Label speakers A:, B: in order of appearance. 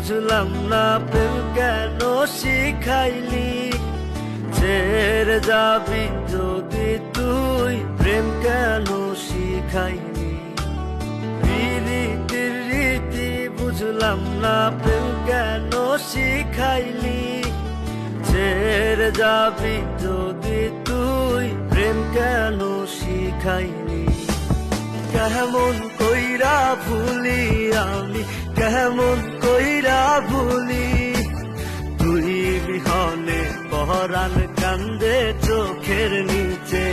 A: বুঝলাম না প্রেম কেন শিখাইলি, ছেড়ে যাবি যদি তুই প্রেম কেন শিখাইলি। প্রীতির রীতি বুঝলাম না প্রেম কেন শিখাইলি, ছেড়ে যাবি যদি তুই প্রেম কেন শিখাইলি। কেমন কইরা ভুলি আমি, কেমন কইরা ভুলি, তুই বিহনে পরাণ কান্দে চোখের নিচে।